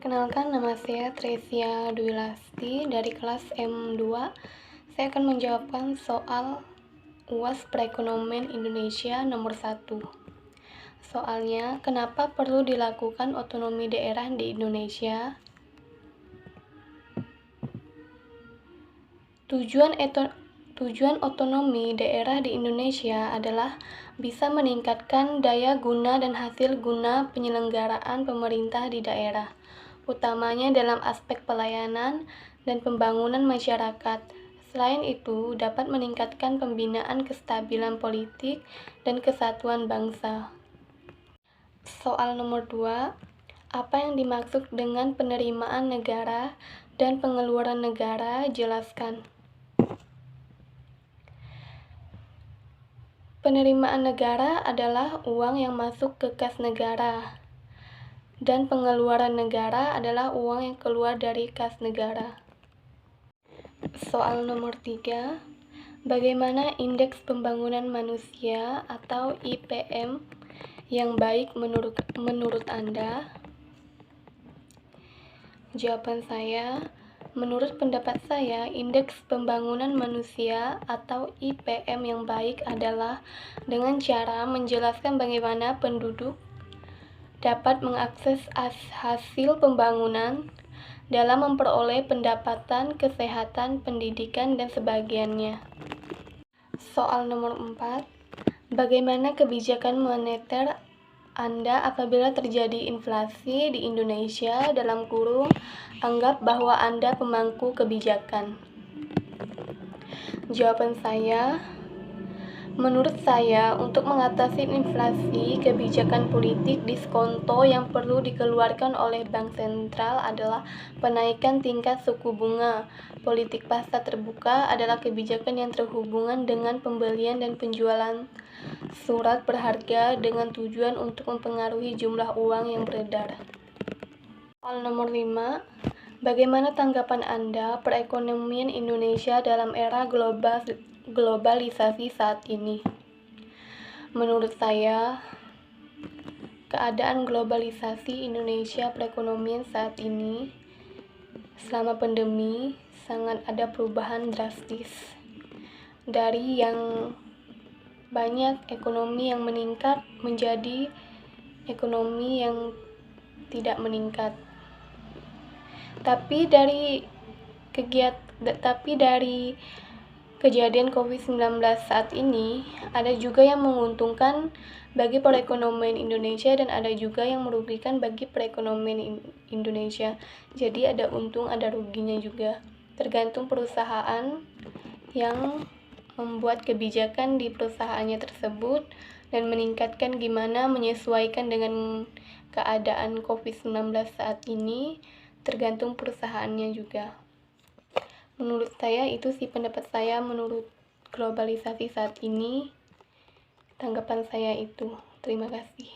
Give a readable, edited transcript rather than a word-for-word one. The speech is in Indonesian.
Perkenalkan, nama saya Tresia Dwi Lasti dari kelas M2. Saya akan menjawabkan soal UAS Perekonomian Indonesia nomor 1. Soalnya, kenapa perlu dilakukan otonomi daerah di Indonesia? Tujuan otonomi daerah di Indonesia adalah bisa meningkatkan daya guna dan hasil guna penyelenggaraan pemerintah di daerah, utamanya dalam aspek pelayanan dan pembangunan masyarakat. Selain itu, dapat meningkatkan pembinaan kestabilan politik dan kesatuan bangsa. Soal nomor 2, apa yang dimaksud dengan penerimaan negara dan pengeluaran negara? Jelaskan. Penerimaan negara adalah uang yang masuk ke kas negara, dan pengeluaran negara adalah uang yang keluar dari kas negara. Soal nomor 3, bagaimana indeks pembangunan manusia atau IPM yang baik menurut Anda? Jawaban saya, menurut pendapat saya, indeks pembangunan manusia atau IPM yang baik adalah dengan cara menjelaskan bagaimana penduduk dapat mengakses hasil pembangunan dalam memperoleh pendapatan, kesehatan, pendidikan, dan sebagainya. Soal nomor 4, bagaimana kebijakan moneter Anda apabila terjadi inflasi di Indonesia? Anggap bahwa Anda pemangku kebijakan. Jawaban saya, menurut saya, untuk mengatasi inflasi, kebijakan politik diskonto yang perlu dikeluarkan oleh Bank Sentral adalah penaikan tingkat suku bunga. Politik pasar terbuka adalah kebijakan yang terhubungan dengan pembelian dan penjualan surat berharga dengan tujuan untuk mempengaruhi jumlah uang yang beredar. Soal nomor 5, bagaimana tanggapan Anda perekonomian Indonesia dalam era globalisasi saat ini? Menurut saya, keadaan globalisasi Indonesia perekonomian saat ini selama pandemi sangat ada perubahan drastis. Dari yang banyak ekonomi yang meningkat menjadi ekonomi yang tidak meningkat. Tapi dari kejadian COVID-19 saat ini, ada juga yang menguntungkan bagi perekonomian Indonesia dan ada juga yang merugikan bagi perekonomian Indonesia. Jadi ada untung, ada ruginya juga. Tergantung perusahaan yang membuat kebijakan di perusahaannya tersebut dan meningkatkan gimana menyesuaikan dengan keadaan COVID-19 saat ini, tergantung perusahaannya juga. Menurut saya itu sih pendapat saya menurut globalisasi saat ini. Tanggapan saya itu. Terima kasih.